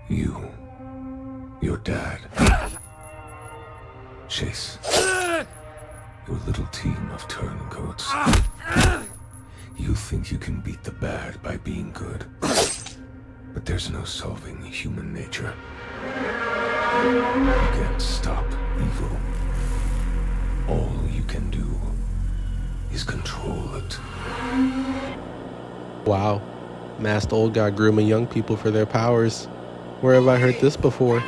You, your dad, Chase, your little team of turncoats. You think you can beat the bad by being good, but there's no solving human nature. You can't stop evil. All you can do is control it. Wow, masked old guy grooming young people for their powers. Where have I heard this before?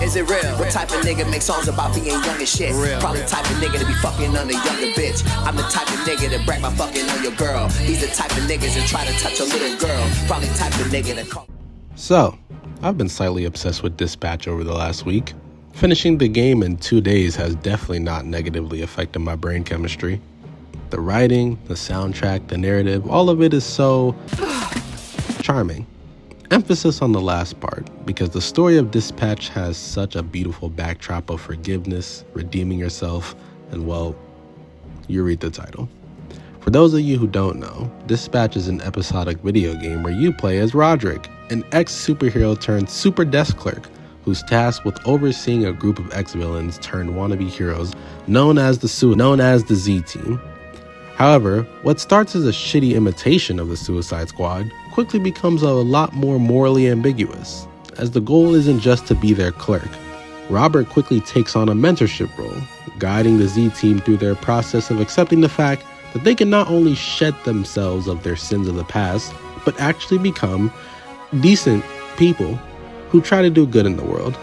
Is it real? What type of nigga make songs about being young as shit? Probably type of nigga to be fucking on a younger bitch. I'm the type of nigga to brag my fucking on your girl. He's the type of niggas that try to touch a little girl. Probably type of nigga to call. So, I've been slightly obsessed with Dispatch over the last week. Finishing the game in 2 days has definitely not negatively affected my brain chemistry. The writing, the soundtrack, the narrative, all of it is so charming. Emphasis on the last part, because the story of Dispatch has such a beautiful backdrop of forgiveness, redeeming yourself, and well, you read the title. For those of you who don't know, Dispatch is an episodic video game where you play as Roderick, an ex-superhero turned super desk clerk who's tasked with overseeing a group of ex-villains turned wannabe heroes known as the Z-Team. However, what starts as a shitty imitation of the Suicide Squad quickly becomes a lot more morally ambiguous, as the goal isn't just to be their clerk. Robert quickly takes on a mentorship role, guiding the Z-Team through their process of accepting the fact that they can not only shed themselves of their sins of the past, but actually become decent people who try to do good in the world.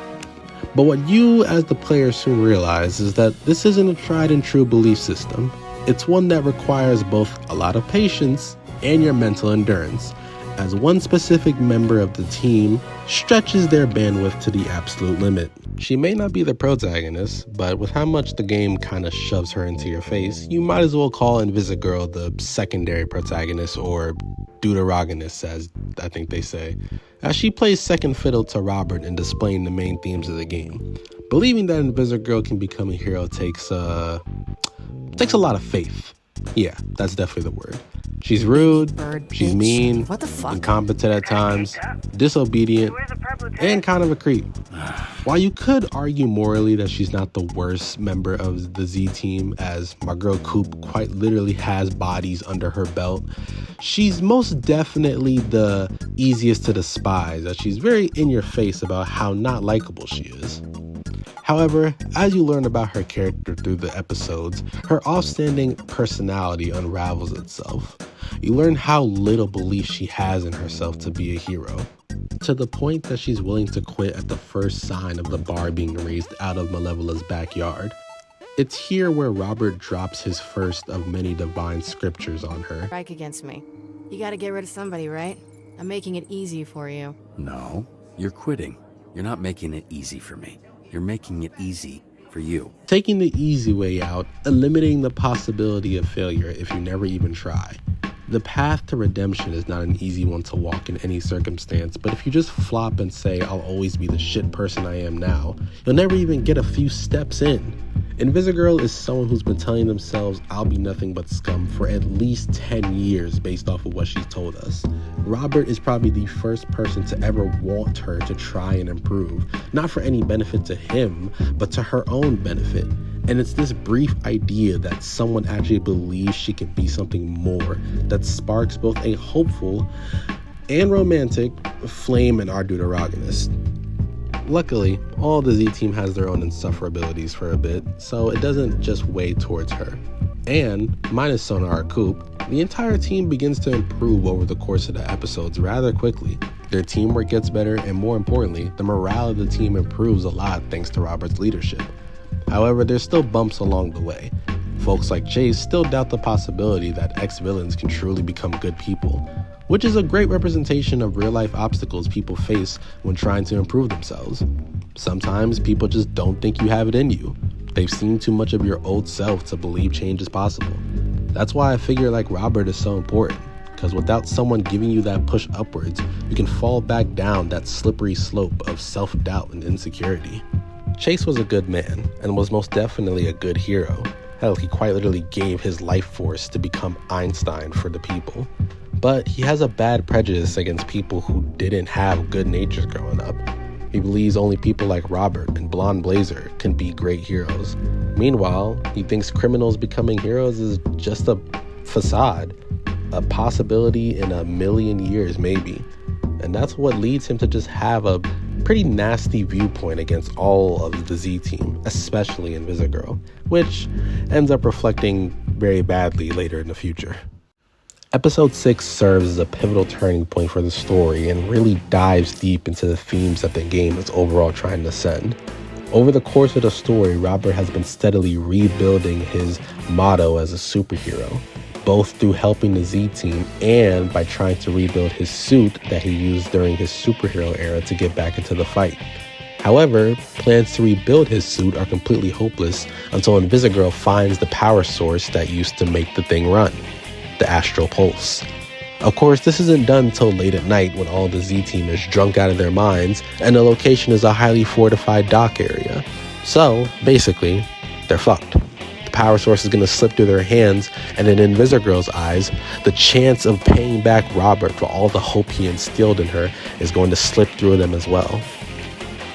But what you as the player soon realize is that this isn't a tried and true belief system. It's one that requires both a lot of patience and your mental endurance, as one specific member of the team stretches their bandwidth to the absolute limit. She may not be the protagonist, but with how much the game kinda shoves her into your face, you might as well call Invisigirl the secondary protagonist, or deuteragonist as I think they say, as she plays second fiddle to Robert in displaying the main themes of the game. Believing that Invisigirl can become a hero takes a lot of faith. Yeah, that's definitely the word. She's rude, she's mean, incompetent at times, disobedient, and kind of a creep. While you could argue morally that she's not the worst member of the Z-Team, as my girl Coop quite literally has bodies under her belt, she's most definitely the easiest to despise, as she's very in your face about how not likable she is. However, as you learn about her character through the episodes, her outstanding personality unravels itself. You learn how little belief she has in herself to be a hero, to the point that she's willing to quit at the first sign of the bar being raised out of Malevola's backyard. It's here where Robert drops his first of many divine scriptures on her. Strike against me. You gotta get rid of somebody, right? I'm making it easy for you. No, you're quitting. You're not making it easy for me. You're making it easy for you. Taking the easy way out, eliminating the possibility of failure if you never even try. The path to redemption is not an easy one to walk in any circumstance, but if you just flop and say, I'll always be the shit person I am now, you'll never even get a few steps in. Invisigirl is someone who's been telling themselves, I'll be nothing but scum for at least 10 years based off of what she's told us. Robert is probably the first person to ever want her to try and improve, not for any benefit to him, but to her own benefit. And it's this brief idea that someone actually believes she can be something more that sparks both a hopeful and romantic flame in our deuteragonist. Luckily, all the Z-Team has their own insufferabilities for a bit, so it doesn't just weigh towards her. And, minus Sonar Coop, the entire team begins to improve over the course of the episodes rather quickly. Their teamwork gets better, and more importantly, the morale of the team improves a lot thanks to Robert's leadership. However, there's still bumps along the way. Folks like Chase still doubt the possibility that ex-villains can truly become good people, which is a great representation of real-life obstacles people face when trying to improve themselves. Sometimes people just don't think you have it in you. They've seen too much of your old self to believe change is possible. That's why a figure like Robert is so important, because without someone giving you that push upwards, you can fall back down that slippery slope of self-doubt and insecurity. Chase was a good man, and was most definitely a good hero. Hell, he quite literally gave his life force to become Einstein for the people. but he has a bad prejudice against people who didn't have good natures growing up. He believes only people like Robert and Blonde Blazer can be great heroes. Meanwhile, he thinks criminals becoming heroes is just a facade, a possibility in a million years maybe. And that's what leads him to just have a pretty nasty viewpoint against all of the Z team, especially Invisigirl, which ends up reflecting very badly later in the future. Episode 6 serves as a pivotal turning point for the story and really dives deep into the themes that the game is overall trying to send. Over the course of the story, Robert has been steadily rebuilding his motto as a superhero, both through helping the Z team and by trying to rebuild his suit that he used during his superhero era to get back into the fight. However, plans to rebuild his suit are completely hopeless until Invisigirl finds the power source that used to make the thing run, the astral pulse. Of course, this isn't done until late at night when all the Z team is drunk out of their minds and the location is a highly fortified dock area. So, basically, they're fucked. The power source is going to slip through their hands, and in Invisigirl's eyes, the chance of paying back Robert for all the hope he instilled in her is going to slip through them as well.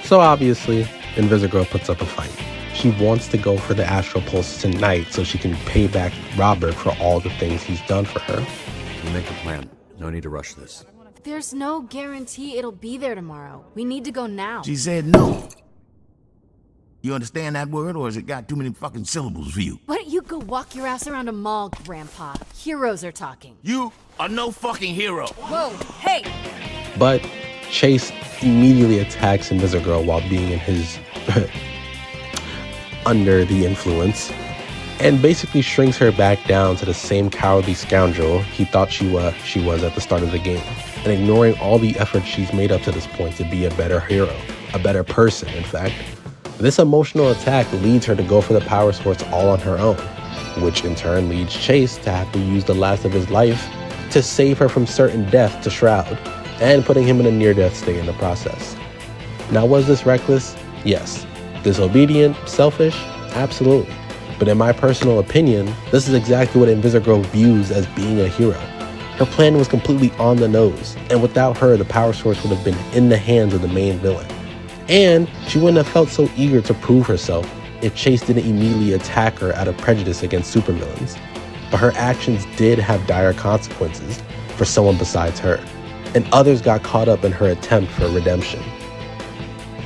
So obviously, Invisigirl puts up a fight. She wants to go for the astral pulse tonight so she can pay back Robert for all the things he's done for her. You make a plan. No need to rush this. There's no guarantee it'll be there tomorrow. We need to go now. She said no. You understand that word, or has it got too many fucking syllables for you? Why don't you go walk your ass around a mall, Grandpa? Heroes are talking. You are no fucking hero. Whoa, hey! But Chase immediately attacks Invisigirl while being in his under the influence, and basically shrinks her back down to the same cowardly scoundrel he thought she was at the start of the game, and ignoring all the efforts she's made up to this point to be a better hero, a better person, in fact. This emotional attack leads her to go for the power source all on her own, which in turn leads Chase to have to use the last of his life to save her from certain death to Shroud, and putting him in a near-death state in the process. Now, was this reckless? Yes. Disobedient? Selfish? Absolutely. But in my personal opinion, this is exactly what Invisigirl views as being a hero. Her plan was completely on the nose, and without her, the power source would have been in the hands of the main villain. And she wouldn't have felt so eager to prove herself if Chase didn't immediately attack her out of prejudice against supervillains. But her actions did have dire consequences for someone besides her, and others got caught up in her attempt for redemption.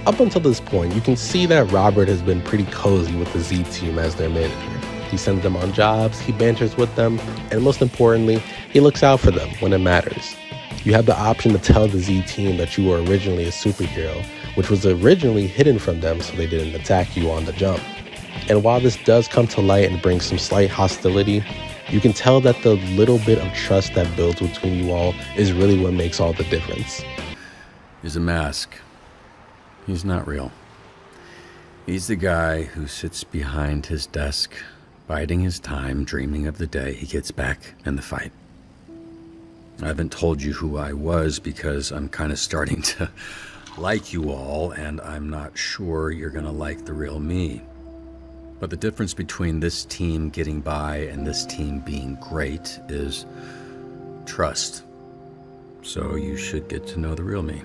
Up until this point, you can see that Robert has been pretty cozy with the Z team as their manager. He sends them on jobs, he banters with them, and most importantly, he looks out for them when it matters. You have the option to tell the Z team that you were originally a superhero, which was originally hidden from them so they didn't attack you on the jump. And while this does come to light and bring some slight hostility, you can tell that the little bit of trust that builds between you all is really what makes all the difference. He's a mask. He's not real. He's the guy who sits behind his desk, biding his time, dreaming of the day he gets back in the fight. I haven't told you who I was because I'm kind of starting to like you all, and I'm not sure you're gonna like the real me. But the difference between this team getting by and this team being great is trust. So you should get to know the real me.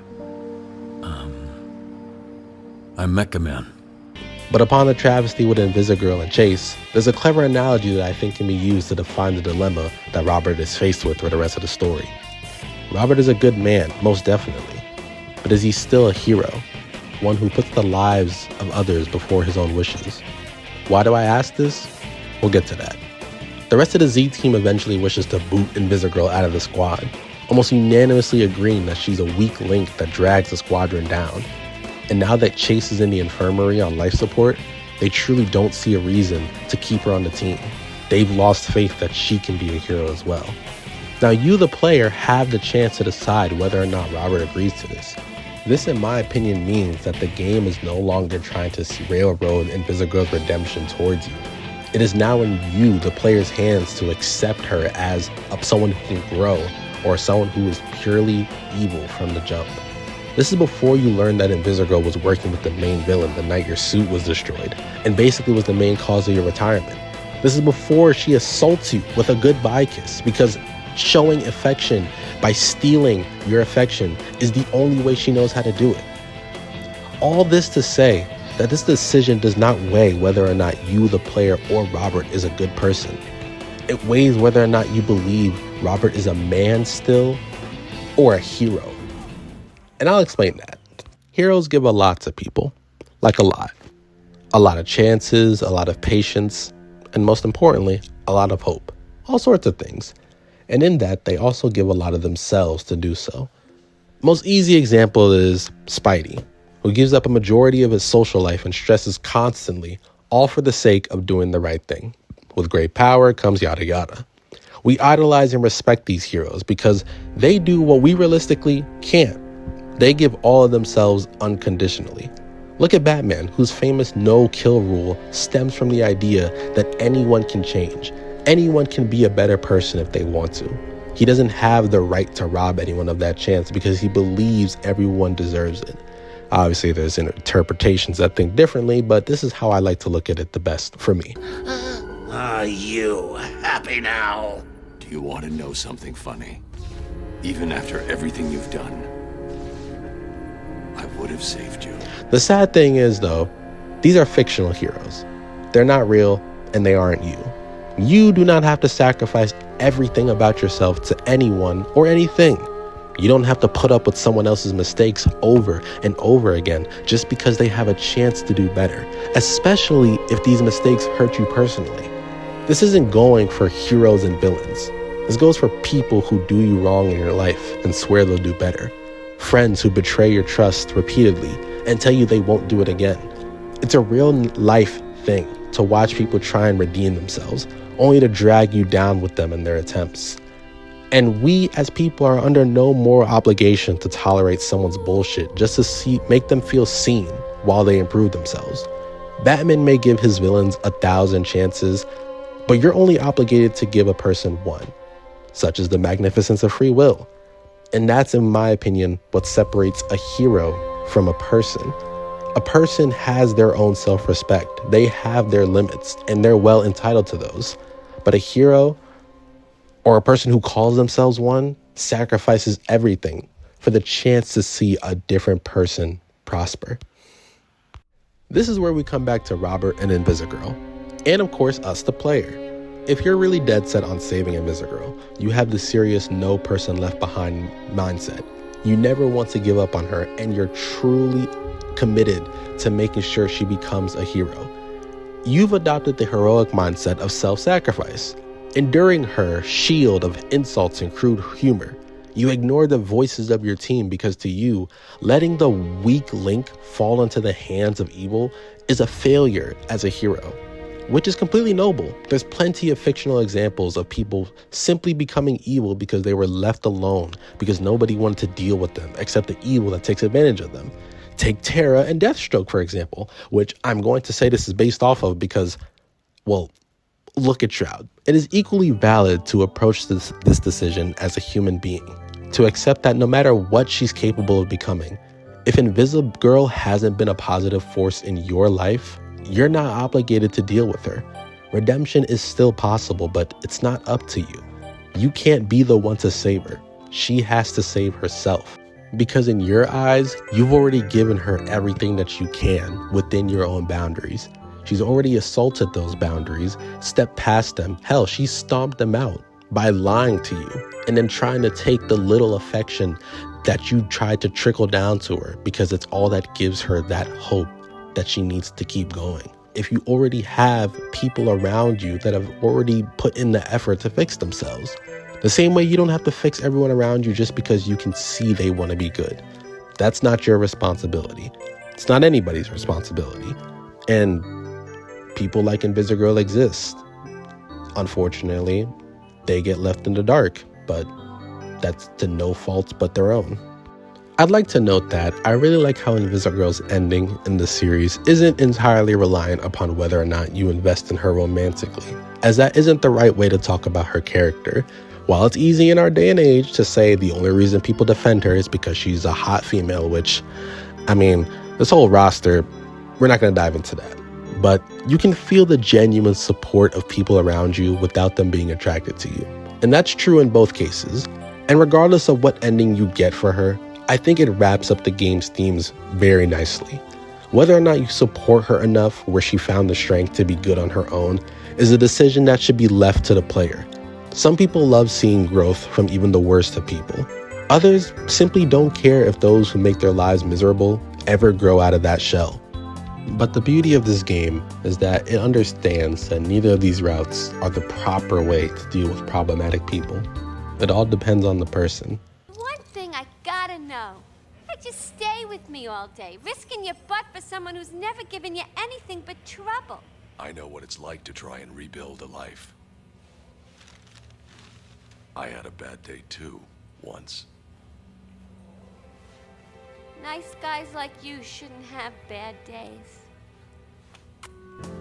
I'm Mecha Man. But upon the travesty with Invisigirl and Chase, there's a clever analogy that I think can be used to define the dilemma that Robert is faced with for the rest of the story. Robert is a good man, most definitely. But is he still a hero? One who puts the lives of others before his own wishes? Why do I ask this? We'll get to that. The rest of the Z team eventually wishes to boot Invisigirl out of the squad, almost unanimously agreeing that she's a weak link that drags the squadron down. And now that Chase is in the infirmary on life support, they truly don't see a reason to keep her on the team. They've lost faith that she can be a hero as well. Now you, the player, have the chance to decide whether or not Robert agrees to this. This, in my opinion, means that the game is no longer trying to railroad Invisigirl's redemption towards you. It is now in you, the player's hands, to accept her as someone who can grow, or someone who is purely evil from the jump. This is before you learn that Invisigirl was working with the main villain the night your suit was destroyed, and basically was the main cause of your retirement. This is before she assaults you with a goodbye kiss, because showing affection by stealing your affection is the only way she knows how to do it. All this to say that this decision does not weigh whether or not you, the player, or Robert is a good person. It weighs whether or not you believe Robert is a man still or a hero. And I'll explain that. Heroes give a lot to people, like a lot. A lot of chances, a lot of patience, and most importantly, a lot of hope. All sorts of things. And in that, they also give a lot of themselves to do so. Most easy example is Spidey, who gives up a majority of his social life and stresses constantly, all for the sake of doing the right thing. With great power comes yada yada. We idolize and respect these heroes because they do what we realistically can't. They give all of themselves unconditionally. Look at Batman, whose famous no-kill rule stems from the idea that anyone can change. Anyone can be a better person if they want to. He doesn't have the right to rob anyone of that chance because he believes everyone deserves it. Obviously, there's interpretations that think differently, but this is how I like to look at it the best for me. Are you happy now? Do you want to know something funny? Even after everything you've done, I would have saved you. The sad thing is, though, these are fictional heroes. They're not real, and they aren't you. You do not have to sacrifice everything about yourself to anyone or anything. You don't have to put up with someone else's mistakes over and over again just because they have a chance to do better, especially if these mistakes hurt you personally. This isn't going for heroes and villains. This goes for people who do you wrong in your life and swear they'll do better. Friends who betray your trust repeatedly and tell you they won't do it again. It's a real life thing to watch people try and redeem themselves, only to drag you down with them in their attempts. And we as people are under no moral obligation to tolerate someone's bullshit just to make them feel seen while they improve themselves. Batman may give his villains 1,000 chances, but you're only obligated to give a person one, such as the magnificence of free will. And that's, in my opinion, what separates a hero from a person. A person has their own self-respect. They have their limits, and they're well entitled to those. But a hero, or a person who calls themselves one, sacrifices everything for the chance to see a different person prosper. This is where we come back to Robert and Invisigirl, and of course us, the player. If you're really dead set on saving Invisigirl, you have the serious no person left behind mindset. You never want to give up on her, and you're truly committed to making sure she becomes a hero. You've adopted the heroic mindset of self-sacrifice, enduring her shield of insults and crude humor. You ignore the voices of your team because to you, letting the weak link fall into the hands of evil is a failure as a hero, which is completely noble. There's plenty of fictional examples of people simply becoming evil because they were left alone, because nobody wanted to deal with them except the evil that takes advantage of them. Take Terra and Deathstroke, for example, which I'm going to say this is based off of because, well, look at Shroud. It is equally valid to approach this decision as a human being, to accept that no matter what she's capable of becoming, if Invisigirl hasn't been a positive force in your life, you're not obligated to deal with her. Redemption is still possible, but it's not up to you. You can't be the one to save her. She has to save herself. Because in your eyes, you've already given her everything that you can within your own boundaries. She's already assaulted those boundaries, stepped past them. Hell, she stomped them out by lying to you and then trying to take the little affection that you tried to trickle down to her because it's all that gives her that hope that she needs to keep going. If you already have people around you that have already put in the effort to fix themselves, the same way you don't have to fix everyone around you just because you can see they want to be good. That's not your responsibility. It's not anybody's responsibility. And people like Invisigirl exist. Unfortunately, they get left in the dark, but that's to no fault but their own. I'd like to note that I really like how Invisigirl's ending in the series isn't entirely reliant upon whether or not you invest in her romantically, as that isn't the right way to talk about her character. While it's easy in our day and age to say the only reason people defend her is because she's a hot female, which, I mean, this whole roster, we're not going to dive into that. But you can feel the genuine support of people around you without them being attracted to you. And that's true in both cases. And regardless of what ending you get for her, I think it wraps up the game's themes very nicely. Whether or not you support her enough where she found the strength to be good on her own is a decision that should be left to the player. Some people love seeing growth from even the worst of people. Others simply don't care if those who make their lives miserable ever grow out of that shell. But the beauty of this game is that it understands that neither of these routes are the proper way to deal with problematic people. It all depends on the person. One thing I gotta know. Just stay with me all day, risking your butt for someone who's never given you anything but trouble. I know what it's like to try and rebuild a life. I had a bad day too, once. Nice guys like you shouldn't have bad days.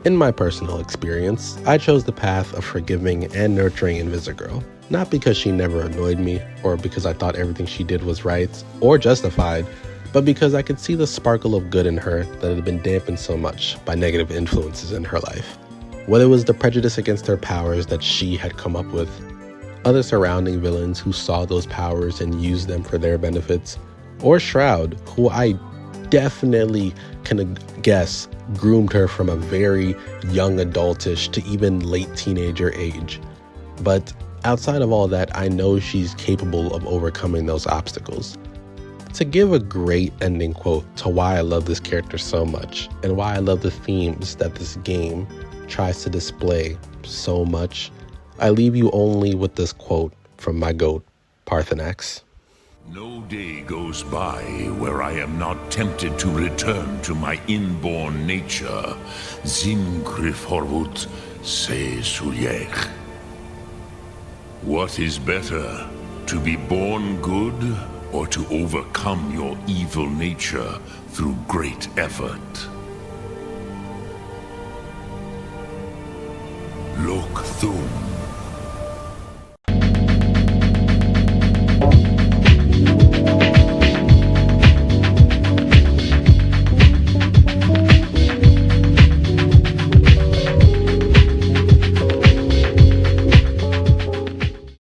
In my personal experience, I chose the path of forgiving and nurturing Invisigirl, not because she never annoyed me, or because I thought everything she did was right or justified, but because I could see the sparkle of good in her that had been dampened so much by negative influences in her life. Whether it was the prejudice against her powers that she had come up with, other surrounding villains who saw those powers and used them for their benefits, or Shroud, who I definitely can guess groomed her from a very young adultish to even late teenager age. But outside of all that, I know she's capable of overcoming those obstacles. To give a great ending quote to why I love this character so much, and why I love the themes that this game tries to display so much, I leave you only with this quote from my GOAT, Parthenax. No day goes by where I am not tempted to return to my inborn nature. Zimgrif Horvut se Sulyech. What is better, to be born good or to overcome your evil nature through great effort? Lok Thum.